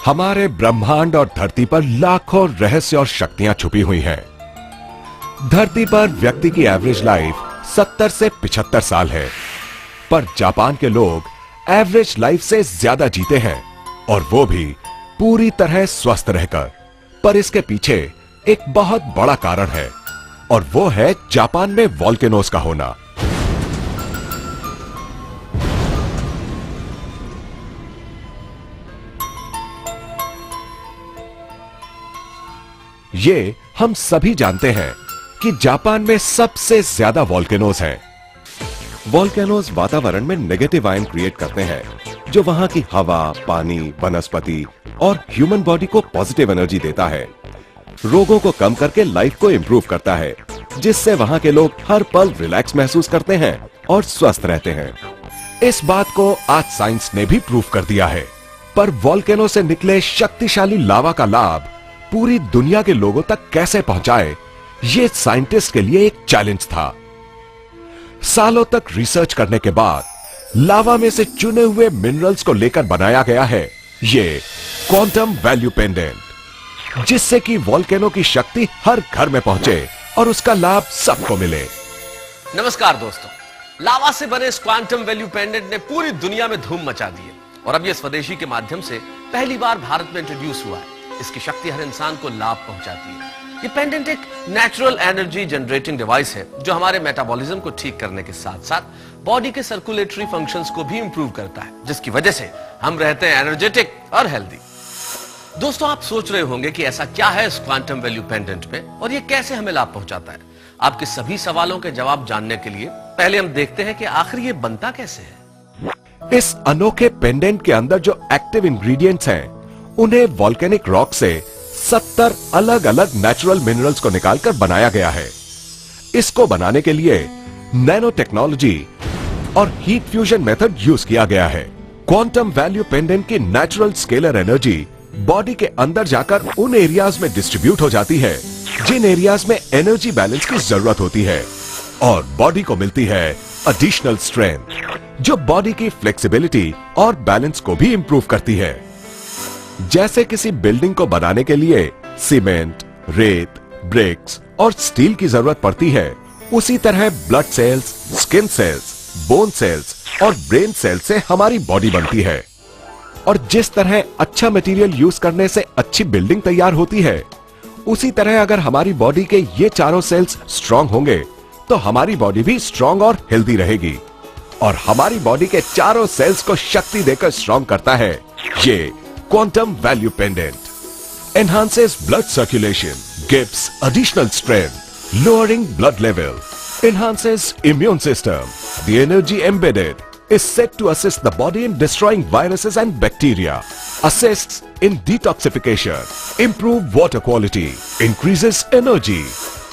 हमारे ब्रह्मांड और धरती पर लाखों रहस्य और शक्तियां छुपी हुई हैं। धरती पर व्यक्ति की एवरेज लाइफ 70 से 75 साल है, पर जापान के लोग एवरेज लाइफ से ज्यादा जीते हैं, और वो भी पूरी तरह स्वस्थ रहकर। पर इसके पीछे एक बहुत बड़ा कारण है, और वो है जापान में वोल्केनोज का होना। ये हम सभी जानते हैं कि जापान में सबसे ज्यादा वोल्केनोज हैं। वोल्केनोज वातावरण में नेगेटिव आयन क्रिएट करते हैं, जो वहां की हवा, पानी, वनस्पति और ह्यूमन बॉडी को पॉजिटिव एनर्जी देता है। रोगों को कम करके लाइफ को इंप्रूव करता है, जिससे वहां के लोग हर पल रिलैक्स महसूस करते हैं और स्वस्थ रहते हैं। इस बात को आज साइंस ने भी प्रूव कर दिया है। पर वोल्केनो से निकले शक्तिशाली लावा का लाभ पूरी दुनिया के लोगों तक कैसे पहुंचाए, ये साइंटिस्ट के लिए एक चैलेंज था। सालों तक रिसर्च करने के बाद लावा में से चुने हुए मिनरल्स को लेकर बनाया गया है ये क्वांटम वैल्यू पेंडेंट, जिससे कि वोल्केनो की शक्ति हर घर में पहुंचे और उसका लाभ सबको मिले। नमस्कार दोस्तों, लावा से बने इस क्वांटम वैल्यू पेंडेंट ने पूरी दुनिया में धूम मचा दी है, और अब ये स्वदेशी के माध्यम से पहली बार भारत में इंट्रोड्यूस हुआ है। इसकी शक्ति हर इंसान को लाभ पहुंचाती है। ये पेंडेंट एक नेचुरल एनर्जी जनरेटिंग डिवाइस है, जो हमारे मेटाबॉलिज्म को ठीक करने के साथ साथ बॉडी के सर्कुलेटरी फंक्शंस को भी इंप्रूव करता है, जिसकी वजह से हम रहते हैं एनर्जेटिक और हेल्दी। दोस्तों, आप सोच रहे होंगे कि ऐसा क्या है इस क्वांटम वैल्यू पेंडेंट में, और ये कैसे हमें लाभ पहुंचाता है। आपके सभी सवालों के जवाब जानने के लिए पहले हम देखते हैं कि आखिर ये बनता कैसे है। इस अनोखे पेंडेंट के अंदर जो एक्टिव इंग्रेडिएंट्स हैं, उन्हें वोल्केनिक रॉक से 70 अलग अलग नेचुरल मिनरल्स को निकालकर बनाया गया है। इसको बनाने के लिए नैनो टेक्नोलॉजी और हीट फ्यूजन मेथड यूज किया गया है। क्वांटम वैल्यू पेंडेंट की नेचुरल स्केलर एनर्जी बॉडी के अंदर जाकर उन एरियाज में डिस्ट्रीब्यूट हो जाती है जिन एरियाज में एनर्जी बैलेंस की जरूरत होती है, और बॉडी को मिलती है एडिशनल स्ट्रेंथ, जो बॉडी की फ्लेक्सिबिलिटी और बैलेंस को भी इंप्रूव करती है। जैसे किसी बिल्डिंग को बनाने के लिए सीमेंट, रेत, ब्रिक्स और स्टील की जरूरत पड़ती है, उसी तरह blood cells, skin cells, bone cells और ब्रेन सेल्स से हमारी बॉडी बनती है। और जिस तरह अच्छा मटेरियल यूज करने से अच्छी बिल्डिंग तैयार होती है, उसी तरह अगर हमारी बॉडी के ये चारों सेल्स स्ट्रांग होंगे तो हमारी बॉडी भी स्ट्रांग और हेल्दी रहेगी। और हमारी बॉडी के चारों सेल्स को शक्ति देकर स्ट्रांग करता है ये quantum value pendant. Enhances blood circulation, gives additional strength, lowering blood level, enhances immune system. The energy embedded is said to assist the body in destroying viruses and bacteria, assists in detoxification, improve water quality, increases energy,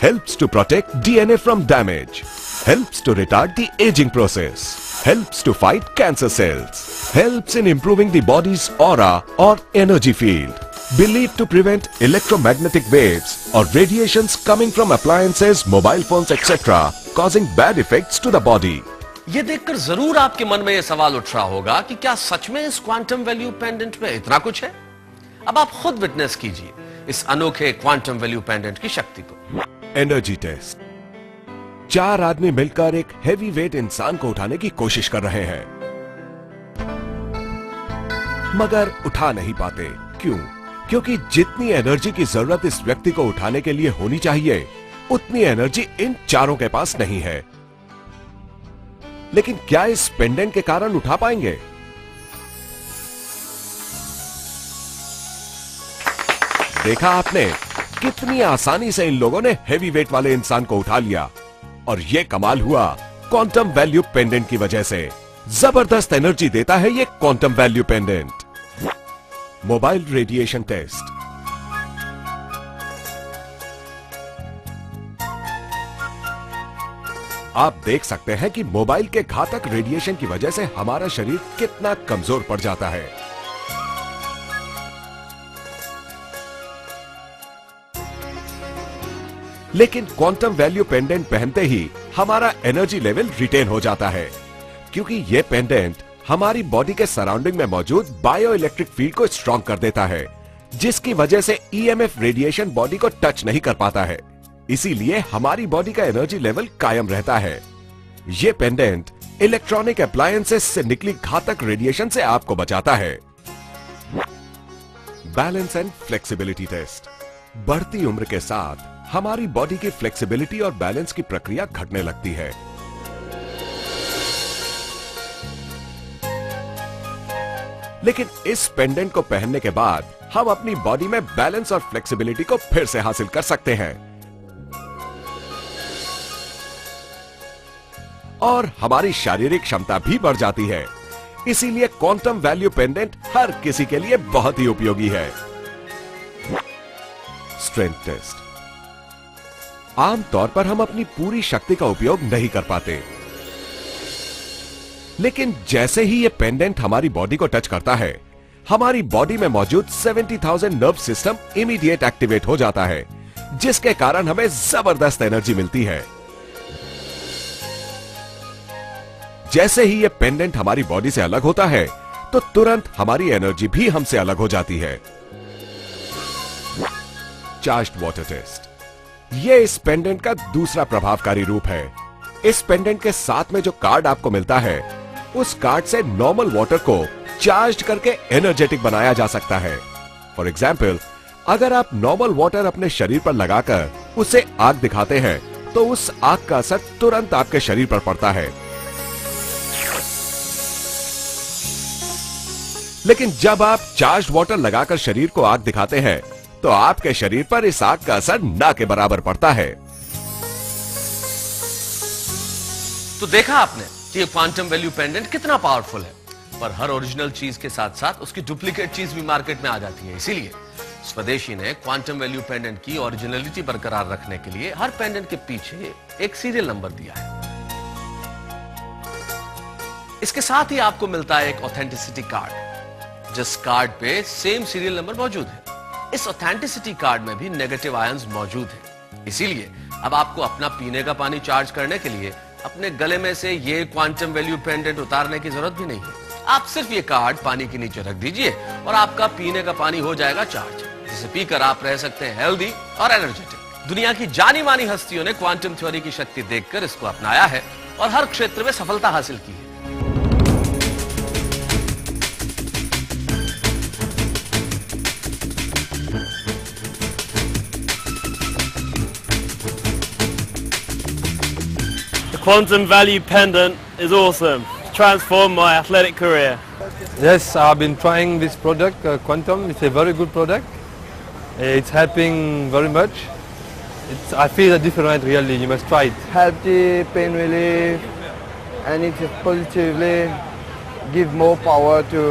helps to protect DNA from damage, helps to retard the aging process, helps to fight cancer cells, helps in improving the body's aura or energy field, believed to prevent electromagnetic waves or radiations coming from appliances, mobile phones, etc., causing bad effects to the body. ये देखकर जरूर आपके मन में यह सवाल उठ रहा होगा कि क्या सच में इस क्वांटम वैल्यू पेंडेंट में इतना कुछ है। अब आप खुद विटनेस कीजिए इस अनोखे क्वांटम वैल्यू पेंडेंट की शक्ति को। Energy test. 4 आदमी मिलकर एक हेवी वेट इंसान को उठाने की कोशिश कर रहे हैं, मगर उठा नहीं पाते। क्यों? क्योंकि जितनी एनर्जी की जरूरत इस व्यक्ति को उठाने के लिए होनी चाहिए, उतनी एनर्जी इन चारों के पास नहीं है। लेकिन क्या इस पेंडेंट के कारण उठा पाएंगे? देखा आपने कितनी आसानी से इन लोगों ने हेवी वेट वाले इंसान को उठा लिया, और यह कमाल हुआ क्वांटम वैल्यू पेंडेंट की वजह से। जबरदस्त एनर्जी देता है ये quantum value pendant. Mobile radiation test. आप देख सकते हैं कि मोबाइल के घातक रेडिएशन की वजह से हमारा शरीर कितना कमजोर पड़ जाता है। लेकिन क्वांटम वैल्यू पेंडेंट पहनते ही हमारा एनर्जी लेवल रिटेन हो जाता है, क्योंकि यह पेंडेंट हमारी बॉडी के सराउंडिंग में मौजूद बायो इलेक्ट्रिक फील्ड को स्ट्रॉन्ग कर देता है, जिसकी वजह से ईएमएफ रेडिएशन बॉडी को टच नहीं कर पाता है। इसीलिए हमारी बॉडी का एनर्जी लेवल कायम रहता है। ये पेंडेंट इलेक्ट्रॉनिक अप्लायंसेस से निकली घातक रेडिएशन से आपको बचाता है। Balance and flexibility test. बढ़ती उम्र के साथ हमारी बॉडी की फ्लेक्सिबिलिटी और बैलेंस की प्रक्रिया घटने लगती है। लेकिन इस पेंडेंट को पहनने के बाद हम अपनी बॉडी में बैलेंस और फ्लेक्सिबिलिटी को फिर से हासिल कर सकते हैं और हमारी शारीरिक क्षमता भी बढ़ जाती है। इसीलिए क्वांटम वैल्यू पेंडेंट हर किसी के लिए बहुत ही उपयोगी है। Strength test. आमतौर पर हम अपनी पूरी शक्ति का उपयोग नहीं कर पाते, लेकिन जैसे ही ये पेंडेंट हमारी बॉडी को टच करता है, हमारी बॉडी में मौजूद 70,000 नर्व सिस्टम इमीडिएट एक्टिवेट हो जाता है, जिसके कारण हमें जबरदस्त एनर्जी मिलती है। जैसे ही ये पेंडेंट हमारी बॉडी से अलग होता है, तो तुरंत हमारी एनर्जी भी हमसे अलग हो जाती है। Charged water test. ये इस पेंडेंट का दूसरा प्रभावकारी रूप है। इस पेंडेंट के साथ में जो कार्ड आपको मिलता है, उस कार्ड से नॉर्मल वाटर को चार्ज करके एनर्जेटिक बनाया जा सकता है। फॉर एग्जाम्पल, अगर आप नॉर्मल वाटर अपने शरीर पर लगाकर उसे आग दिखाते हैं, तो उस आग का असर तुरंत आपके शरीर पर पड़ता है। लेकिन जब आप चार्ज वाटर लगाकर शरीर को आग दिखाते हैं, तो आपके शरीर पर इस आग का असर ना के बराबर पड़ता है। तो देखा आपने कि ये क्वांटम वैल्यू पेंडेंट कितना पावरफुल है, पर हर ओरिजिनल चीज के साथ साथ उसकी डुप्लीकेट चीज भी मार्केट में आ जाती है। इसीलिए स्वदेशी ने क्वांटम वैल्यू पेंडेंट की ओरिजिनलिटी बरकरार रखने के लिए हर पेंडेंट के पीछे एक सीरियल नंबर दिया है। इसके साथ ही आपको मिलता है एक ऑथेंटिसिटी कार्ड, जिस कार्ड पे सेम सीरियल नंबर मौजूद है। इस ऑथेंटिसिटी कार्ड में भी नेगेटिव आयंस मौजूद हैं। इसीलिए अब आपको अपना पीने का पानी चार्ज करने के लिए अपने गले में से ये क्वांटम वैल्यू पेंडेंट उतारने की जरूरत भी नहीं है। आप सिर्फ ये कार्ड पानी के नीचे रख दीजिए और आपका पीने का पानी हो जाएगा चार्ज, जिसे पीकर आप रह सकते हैं हेल्दी और एनर्जेटिक। दुनिया की जानी मानी हस्तियों ने क्वांटम थ्योरी की शक्ति देखकर इसको अपनाया है और हर क्षेत्र में सफलता हासिल की है। Quantum value pendant is awesome. It's transformed my athletic career. Yes, I've been trying this product, Quantum. It's a very good product. It's helping very much. I feel a different really. You must try it. Healthy, pain relief, and it positively give more power to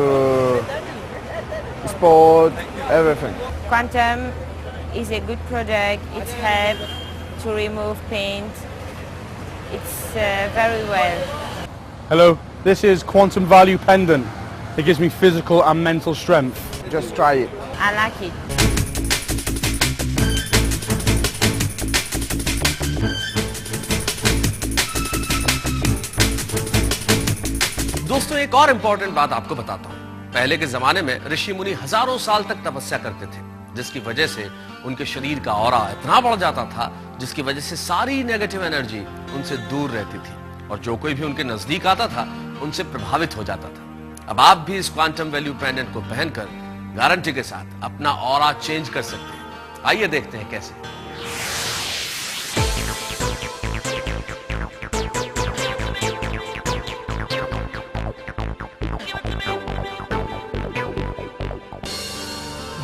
sport, everything. Quantum is a good product. It's help to remove pain. It's very well. Hello, this is Quantum Value Pendant. It gives me physical and mental strength. Just try it. I like it. दोस्तों, एक और important बात आपको बताता हूं। पहले के जमाने में ऋषि मुनि हजारों साल तक तपस्या करते थे, जिसकी वजह से उनके शरीर का ऑरा इतना बढ़ जाता था, जिसकी वजह से सारी नेगेटिव एनर्जी उनसे दूर रहती थी और जो कोई भी उनके नजदीक आता था उनसे प्रभावित हो जाता था। अब आप भी इस क्वांटम वैल्यू पेंडेंट को पहनकर गारंटी के साथ अपना ऑरा चेंज कर सकते हैं। आइए देखते हैं कैसे।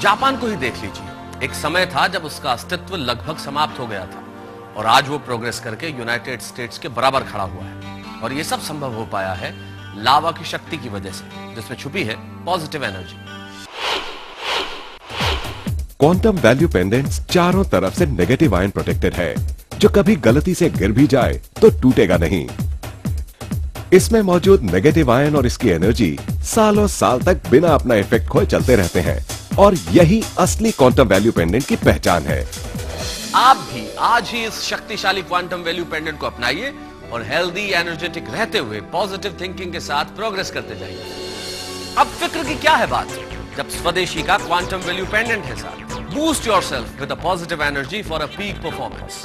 जापान को ही देख लीजिए। एक समय था जब उसका अस्तित्व लगभग समाप्त हो गया था और आज वो प्रोग्रेस करके यूनाइटेड स्टेट्स के बराबर खड़ा हुआ है। और ये सब संभव हो पाया है लावा की शक्ति की वजह से, जिसमें छुपी है positive energy. Quantum value pendants चारों तरफ से नेगेटिव आयन प्रोटेक्टेड है, जो कभी गलती से गिर भी जाए तो टूटेगा नहीं। इसमें मौजूद नेगेटिव आयन और इसकी एनर्जी सालों साल तक बिना अपना इफेक्ट खोए चलते रहते हैं और यही असली क्वांटम वैल्यू पेंडेंट की पहचान है। आप भी आज ही इस शक्तिशाली क्वांटम वैल्यू पेंडेंट को अपनाइए और हेल्दी एनर्जेटिक रहते हुए पॉजिटिव थिंकिंग के साथ प्रोग्रेस करते जाइए। अब फिक्र की क्या है बात, जब स्वदेशी का क्वांटम वैल्यू पेंडेंट है साथ। Boost yourself with a positive energy for a peak performance.